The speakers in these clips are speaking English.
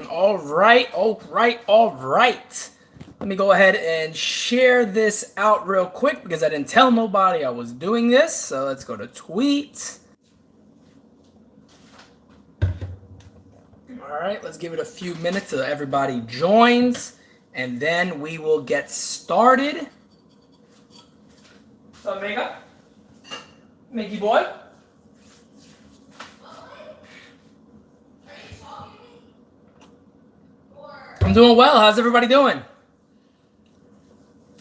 All right. Let me go ahead and share this out real quick because I didn't tell nobody I was doing this. So let's go to tweet. All right, let's give it a few minutes so everybody joins, and then we will get started. What's up, Mega? Mickey boy? I'm doing well. How's everybody doing?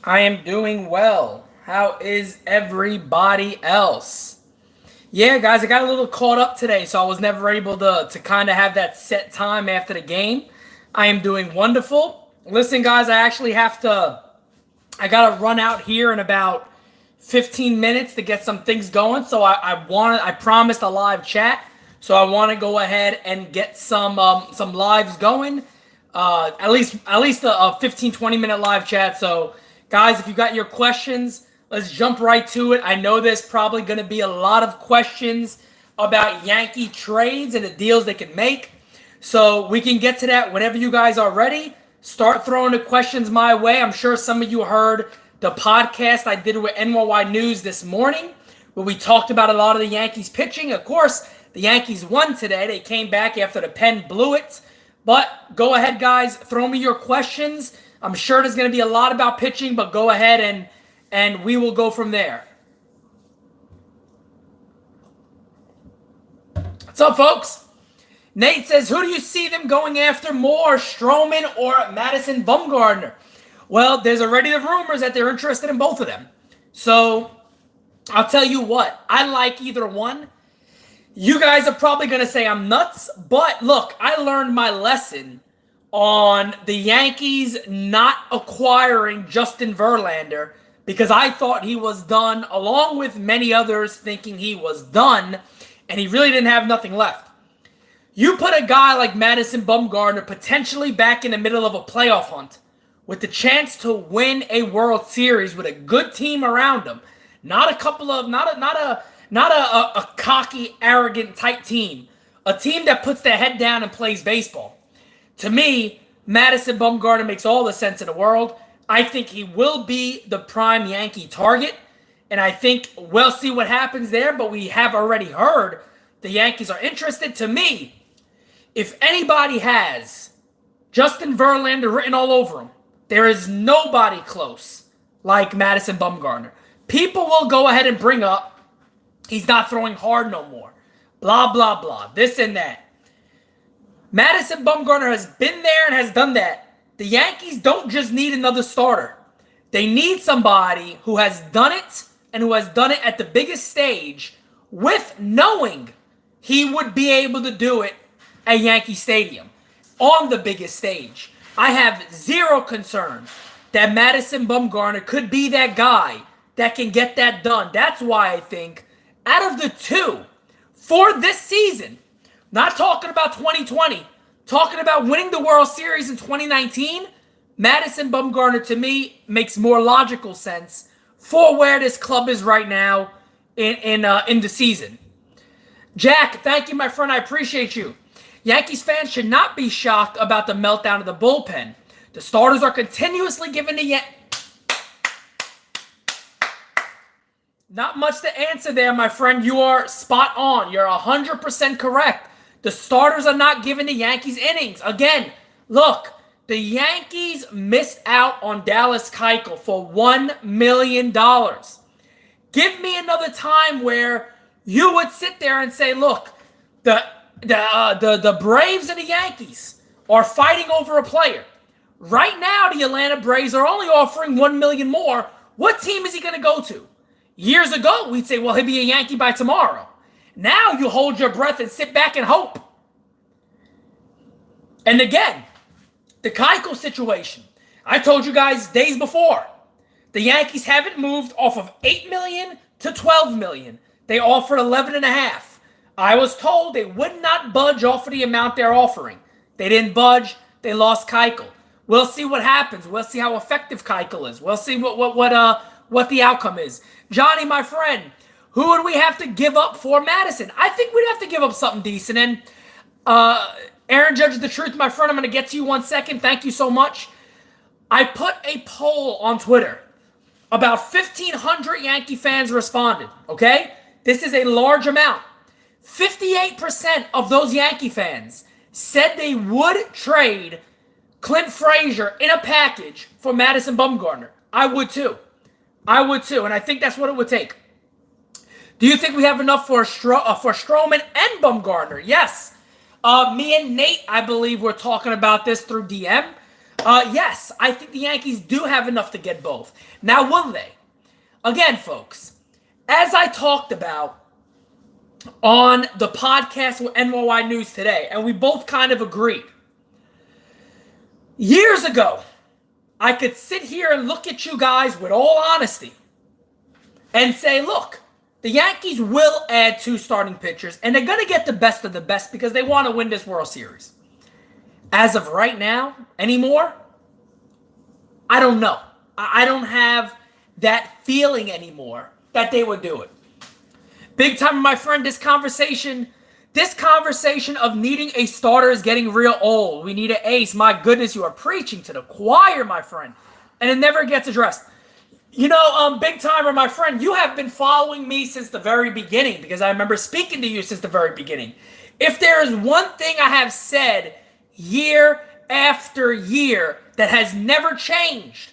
I am doing well. How is everybody else? Yeah, guys, I got a little caught up today, so I was never able to kind of have that set time after the game. I am doing wonderful. Listen, guys, I got to run out here in about 15 minutes to get some things going, so I promised a live chat, so I want to go ahead and get some lives going. At least a 15-20 minute live chat. So guys, if you got your questions, let's jump right to it. I know there's probably going to be a lot of questions about Yankee trades and the deals they can make, so we can get to that whenever you guys are ready. Start throwing the questions my way. I'm sure some of you heard the podcast I did with NYY News this morning, where we talked about a lot of the Yankees pitching. Of course, the Yankees won today. They came back after the pen blew it. But go ahead, guys. Throw me your questions. I'm sure there's going to be a lot about pitching, but go ahead and we will go from there. What's up, folks? Nate says, who do you see them going after more, Stroman or Madison Bumgarner? Well, there's already the rumors that they're interested in both of them. So I'll tell you what. I like either one. You guys are probably going to say I'm nuts, but look, I learned my lesson on the Yankees not acquiring Justin Verlander because I thought he was done, along with many others thinking he was done, and he really didn't have nothing left. You put a guy like Madison Bumgarner potentially back in the middle of a playoff hunt with the chance to win a World Series with a good team around him, not a cocky, arrogant type team. A team that puts their head down and plays baseball. To me, Madison Bumgarner makes all the sense in the world. I think he will be the prime Yankee target. And I think we'll see what happens there. But we have already heard the Yankees are interested. To me, if anybody has Justin Verlander written all over him, there is nobody close like Madison Bumgarner. People will go ahead and bring up he's not throwing hard no more. Blah, blah, blah. This and that. Madison Bumgarner has been there and has done that. The Yankees don't just need another starter. They need somebody who has done it and who has done it at the biggest stage with knowing he would be able to do it at Yankee Stadium on the biggest stage. I have zero concern that Madison Bumgarner could be that guy that can get that done. That's why I think out of the two for this season, not talking about 2020, talking about winning the World Series in 2019, Madison Bumgarner to me makes more logical sense for where this club is right now in the season. Jack, thank you, my friend. I appreciate you. Yankees fans should not be shocked about the meltdown of the bullpen. The starters are continuously giving the Yankees. Not much to answer there, my friend. You are spot on. You're 100% correct. The starters are not giving the Yankees innings. Again, look, the Yankees missed out on Dallas Keuchel for $1 million. Give me another time where you would sit there and say, look, the Braves and the Yankees are fighting over a player. Right now, the Atlanta Braves are only offering $1 million more. What team is he going to go to? Years ago, we'd say, well, he'll be a Yankee by tomorrow. Now you hold your breath and sit back and hope. And again, the Keuchel situation. I told you guys days before. The Yankees haven't moved off of $8 million to $12 million. They offered $11.5 million. I was told they would not budge off of the amount they're offering. They didn't budge. They lost Keuchel. We'll see what happens. We'll see how effective Keuchel is. We'll see what the outcome is. Johnny, my friend, who would we have to give up for Madison? I think we'd have to give up something decent. And Aaron Judge the Truth, my friend. I'm going to get to you 1 second. Thank you so much. I put a poll on Twitter. About 1,500 Yankee fans responded, okay? This is a large amount. 58% of those Yankee fans said they would trade Clint Frazier in a package for Madison Bumgarner. I would too. And I think that's what it would take. Do you think we have enough for Stroman and Bumgarner? Yes. Me and Nate, I believe we're talking about this through DM. Yes, I think the Yankees do have enough to get both. Now, will they? Again, folks, as I talked about on the podcast with NYY News today, and we both kind of agreed. Years ago, I could sit here and look at you guys with all honesty and say, look, the Yankees will add 2 starting pitchers, and they're going to get the best of the best because they want to win this World Series. As of right now, anymore, I don't know. I don't have that feeling anymore that they would do it. Big time, my friend, this conversation of needing a starter is getting real old. We need an ace. My goodness, you are preaching to the choir, my friend. And it never gets addressed. You know, big timer, my friend, you have been following me since the very beginning because I remember speaking to you since the very beginning. If there is one thing I have said year after year that has never changed,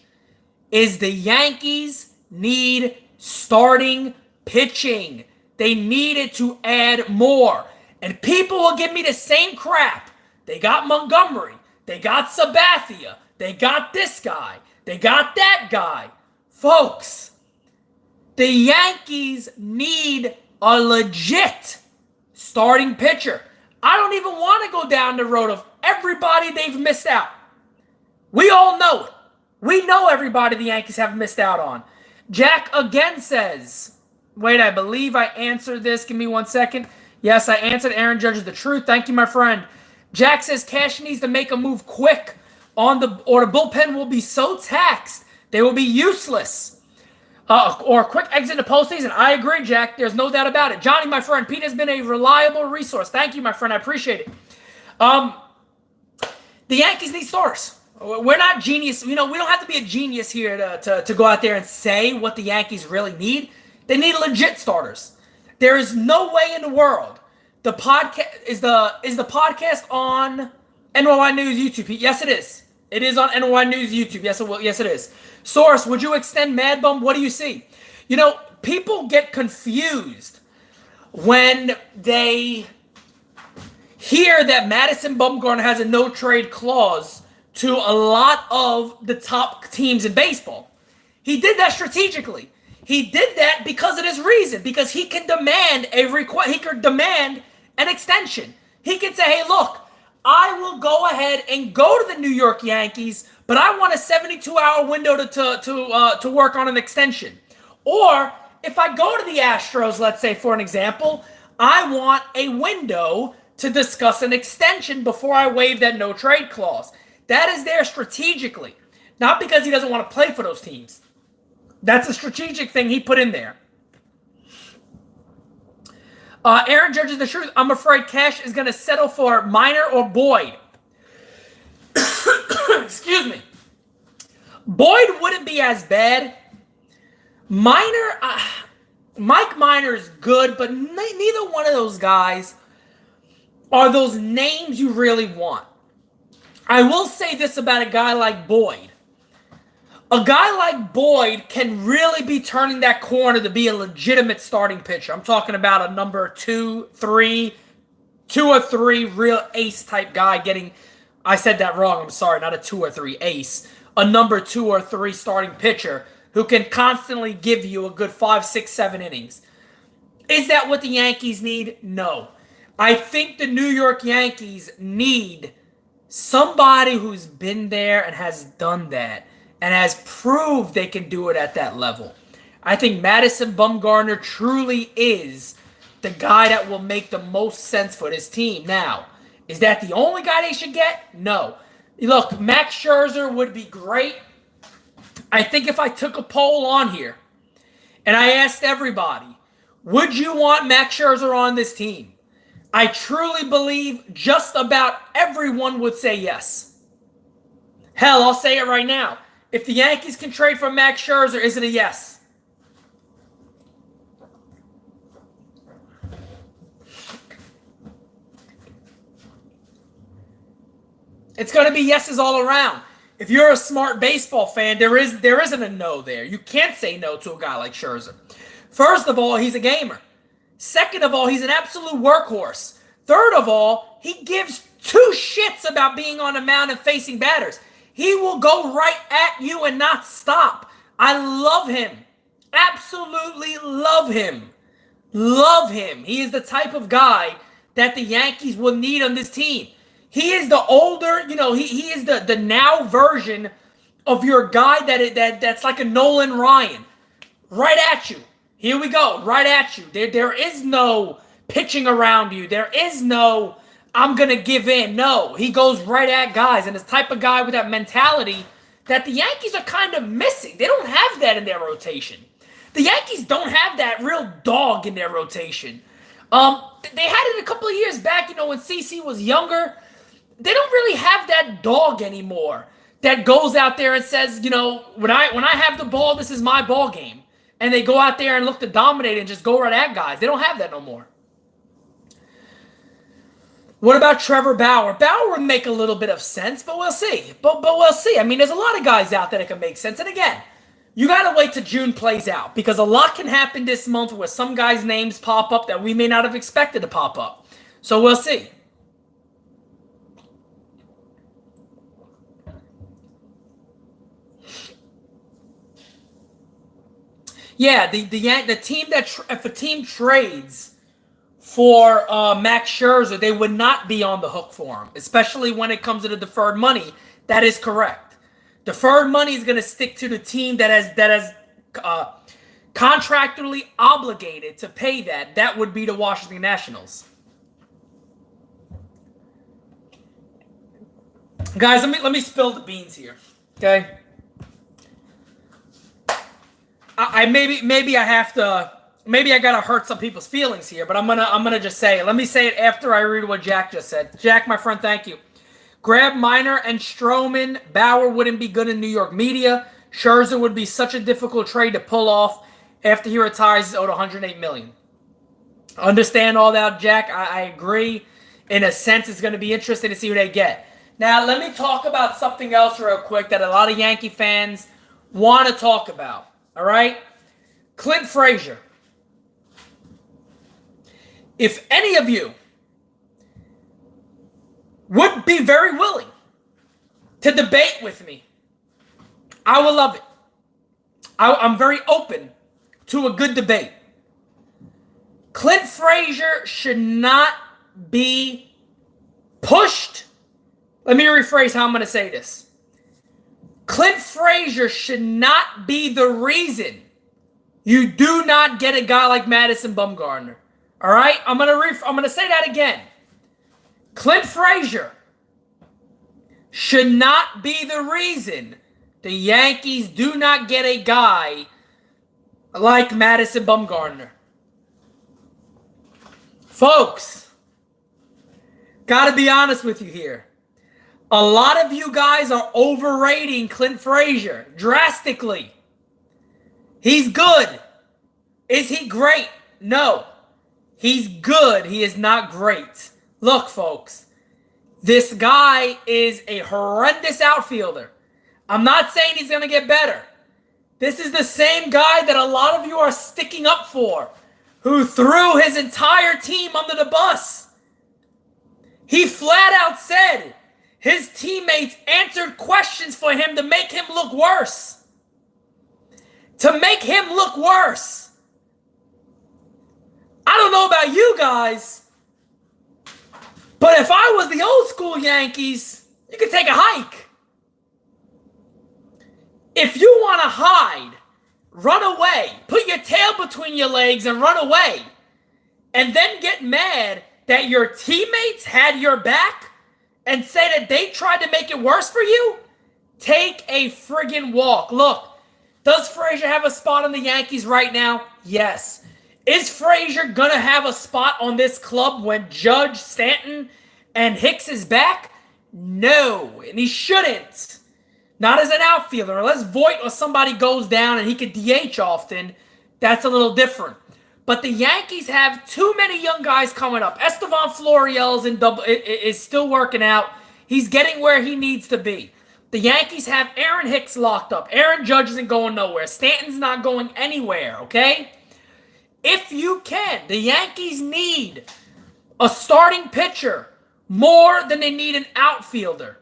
is the Yankees need starting pitching. They needed to add more. And people will give me the same crap. They got Montgomery. They got Sabathia. They got this guy. They got that guy. Folks, the Yankees need a legit starting pitcher. I don't even want to go down the road of everybody they've missed out. We all know it. We know everybody the Yankees have missed out on. Jack again says, wait, I believe I answered this. Give me 1 second. Yes, I answered. Aaron Judge is the truth. Thank you, my friend. Jack says Cash needs to make a move quick or the bullpen will be so taxed they will be useless. Or a quick exit in the postseason. I agree, Jack. There's no doubt about it. Johnny, my friend, Pete has been a reliable resource. Thank you, my friend. I appreciate it. The Yankees need stars. We're not genius. You know, we don't have to be a genius here to go out there and say what the Yankees really need. They need legit starters. There is no way in the world the podcast is the podcast on NYY News YouTube. Yes, it is. It is on NYY News YouTube. Yes, it will. Yes, it is. Source, would you extend Mad Bum? What do you see? You know, people get confused when they hear that Madison Bumgarner has a no-trade clause to a lot of the top teams in baseball. He did that strategically. He did that because of this reason, because he can demand he could demand an extension. He can say, hey, look, I will go ahead and go to the New York Yankees, but I want a 72-hour window to work on an extension. Or if I go to the Astros, let's say, for an example, I want a window to discuss an extension before I waive that no-trade clause. That is there strategically, not because he doesn't want to play for those teams. That's a strategic thing he put in there. Aaron Judge is the truth. I'm afraid Cash is going to settle for Minor or Boyd. Excuse me. Boyd wouldn't be as bad. Minor, Mike Minor is good, but neither one of those guys are those names you really want. I will say this about a guy like Boyd. A guy like Boyd can really be turning that corner to be a legitimate starting pitcher. I'm talking about a number 2 or 3 real ace type guy getting, I said that wrong, I'm sorry, not a 2 or 3 ace. A number 2 or 3 starting pitcher who can constantly give you a good 5, 6, 7 innings. Is that what the Yankees need? No. I think the New York Yankees need somebody who's been there and has done that and has proved they can do it at that level. I think Madison Bumgarner truly is the guy that will make the most sense for this team. Now, is that the only guy they should get? No. Look, Max Scherzer would be great. I think if I took a poll on here and I asked everybody, would you want Max Scherzer on this team? I truly believe just about everyone would say yes. Hell, I'll say it right now. If the Yankees can trade for Max Scherzer, is it a yes? It's going to be yeses all around. If you're a smart baseball fan, there isn't a no there. You can't say no to a guy like Scherzer. First of all, he's a gamer. Second of all, he's an absolute workhorse. Third of all, he gives two shits about being on a mound and facing batters. He will go right at you and not stop. I love him. Absolutely love him. Love him. He is the type of guy that the Yankees will need on this team. He is the older, he is the now version of your guy that's like a Nolan Ryan. Right at you. Here we go. Right at you. There is no pitching around you. There is no, I'm going to give in. No, he goes right at guys. And this type of guy with that mentality that the Yankees are kind of missing. They don't have that in their rotation. The Yankees don't have that real dog in their rotation. They had it a couple of years back, when CC was younger. They don't really have that dog anymore that goes out there and says, when I have the ball, this is my ball game. And they go out there and look to dominate and just go right at guys. They don't have that no more. What about Trevor Bauer? Bauer would make a little bit of sense, but we'll see. But we'll see. I mean, there's a lot of guys out there that can make sense. And again, you got to wait till June plays out because a lot can happen this month where some guys' names pop up that we may not have expected to pop up. So we'll see. Yeah, the team if a team trades for Max Scherzer, they would not be on the hook for him, especially when it comes to the deferred money. That is correct. Deferred money is going to stick to the team that has contractually obligated to pay that. That would be the Washington Nationals. Guys, let me spill the beans here. Okay. Maybe I gotta hurt some people's feelings here, but I'm gonna just say it. Let me say it after I read what Jack just said. Jack, my friend, thank you. Grab Minor and Stroman. Bauer wouldn't be good in New York media. Scherzer would be such a difficult trade to pull off after he retires. He's owed $108 million. Understand all that, Jack. I agree. In a sense, it's going to be interesting to see who they get. Now, let me talk about something else real quick that a lot of Yankee fans want to talk about. All right? Clint Frazier. If any of you would be very willing to debate with me, I will love it. I'm very open to a good debate. Clint Frazier should not be pushed. Let me rephrase how I'm going to say this. Clint Frazier should not be the reason you do not get a guy like Madison Bumgarner. All right? I'm going to say that again. Clint Frazier should not be the reason the Yankees do not get a guy like Madison Bumgarner. Folks, got to be honest with you here. A lot of you guys are overrating Clint Frazier drastically. He's good. Is he great? No. He's good. He is not great. Look, folks, this guy is a horrendous outfielder. I'm not saying he's going to get better. This is the same guy that a lot of you are sticking up for, who threw his entire team under the bus. He flat out said his teammates answered questions for him to make him look worse. To make him look worse. I don't know about you guys, but if I was the old school Yankees, you could take a hike. If you want to hide, run away, put your tail between your legs and run away, and then get mad that your teammates had your back and say that they tried to make it worse for you, take a friggin' walk. Look, does Frazier have a spot on the Yankees right now? Yes. Is Frazier going to have a spot on this club when Judge, Stanton, and Hicks is back? No, and he shouldn't. Not as an outfielder. Unless Voit or somebody goes down and he could DH often, that's a little different. But the Yankees have too many young guys coming up. Estevan Florial is still working out. He's getting where he needs to be. The Yankees have Aaron Hicks locked up. Aaron Judge isn't going nowhere. Stanton's not going anywhere, okay? If you can, the Yankees need a starting pitcher more than they need an outfielder.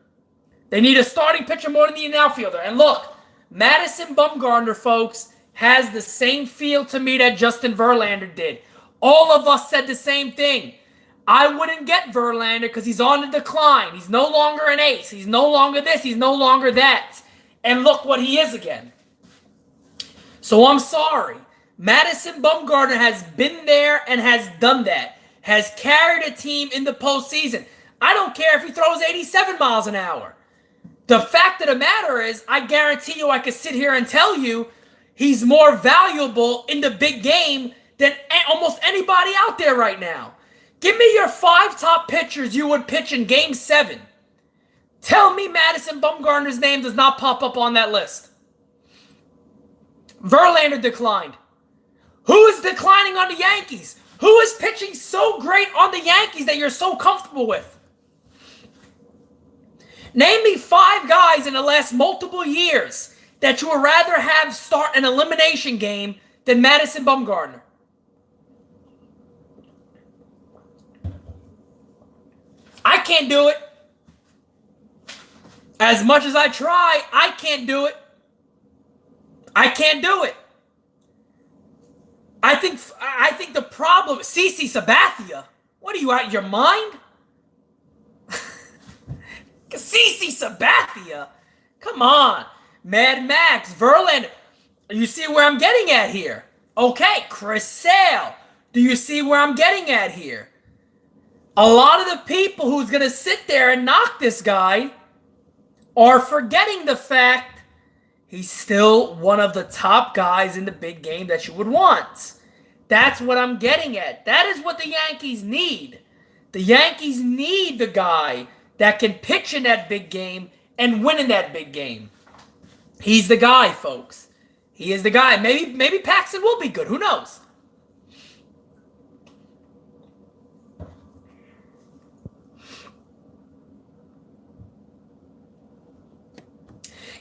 They need a starting pitcher more than they need an outfielder. And look, Madison Bumgarner, folks, has the same feel to me that Justin Verlander did. All of us said the same thing. I wouldn't get Verlander because he's on the decline. He's no longer an ace. He's no longer this. He's no longer that. And look what he is again. So I'm sorry. Madison Bumgarner has been there and has done that. Has carried a team in the postseason. I don't care if he throws 87 miles an hour. The fact of the matter is, I guarantee you I could sit here and tell you he's more valuable in the big game than almost anybody out there right now. Give me your 5 top pitchers you would pitch in Game 7. Tell me Madison Bumgarner's name does not pop up on that list. Verlander declined. Who is declining on the Yankees? Who is pitching so great on the Yankees that you're so comfortable with? Name me 5 guys in the last multiple years that you would rather have start an elimination game than Madison Bumgarner. I can't do it. As much as I try, I can't do it. I can't do it. I think the problem, CC Sabathia. What are you, out of your mind? CC Sabathia. Come on. Mad Max, Verlander. You see where I'm getting at here? Okay, Chris Sale. Do you see where I'm getting at here? A lot of the people who's going to sit there and knock this guy are forgetting the fact he's still one of the top guys in the big game that you would want. That's what I'm getting at. That is what the Yankees need. The Yankees need the guy that can pitch in that big game and win in that big game. He's the guy, folks. He is the guy. Maybe Paxton will be good. Who knows?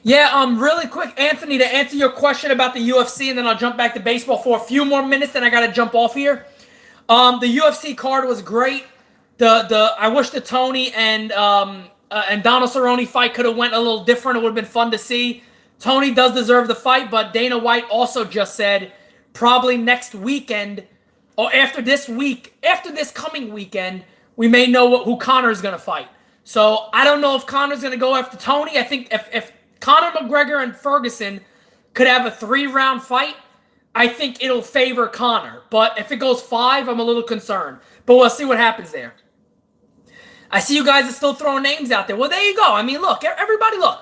Yeah, really quick, Anthony, to answer your question about the UFC, and then I'll jump back to baseball for a few more minutes, then I got to jump off here. The UFC card was great. I wish the Tony and Donald Cerrone fight could have went a little different. It would have been fun to see. Tony does deserve the fight, but Dana White also just said probably next weekend or after this coming weekend, we may know who Connor's going to fight. So I don't know if Connor's going to go after Tony. I think if Conor McGregor and Ferguson could have a 3-round fight, I think it'll favor Conor. But if it goes 5, I'm a little concerned. But we'll see what happens there. I see you guys are still throwing names out there. Well, there you go. I mean, look, everybody look.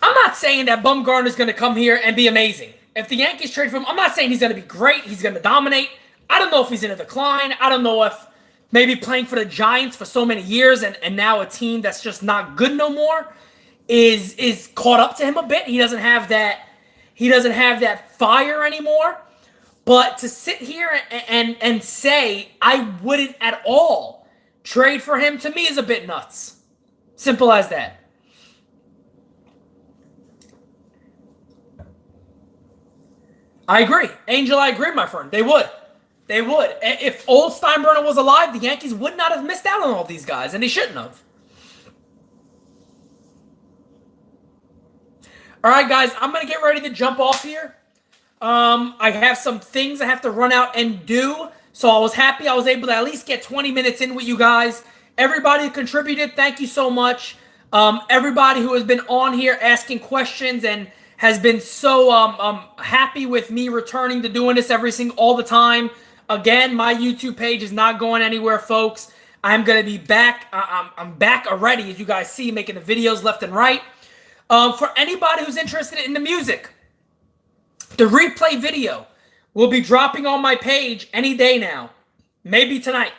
I'm not saying that Bumgarner's going to come here and be amazing. If the Yankees trade for him, I'm not saying he's going to be great. He's going to dominate. I don't know if he's in a decline. I don't know if maybe playing for the Giants for so many years and now a team that's just not good no more is caught up to him a bit. He doesn't have that fire anymore. But to sit here and say I wouldn't at all trade for him, to me is a bit nuts. Simple as that. I agree. Angel, I agree, my friend. They would. They would. If old Steinbrenner was alive, the Yankees would not have missed out on all these guys, and they shouldn't have. All right, guys, I'm going to get ready to jump off here. I have some things I have to run out and do, so I was happy I was able to at least get 20 minutes in with you guys. Everybody who contributed, thank you so much. Everybody who has been on here asking questions and has been so happy with me returning to doing this all the time. Again, my YouTube page is not going anywhere, folks. I'm going to be back. I'm back already, as you guys see, making the videos left and right. For anybody who's interested in the music, the replay video will be dropping on my page any day now. Maybe tonight.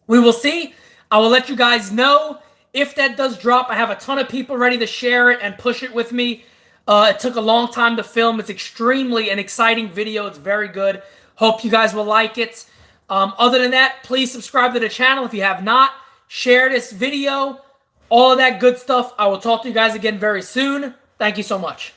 We will see. I will let you guys know if that does drop. I have a ton of people ready to share it and push it with me. It took a long time to film. It's extremely an exciting video. It's very good. Hope you guys will like it. Other than that, please subscribe to the channel if you have not. Share this video. All of that good stuff. I will talk to you guys again very soon. Thank you so much.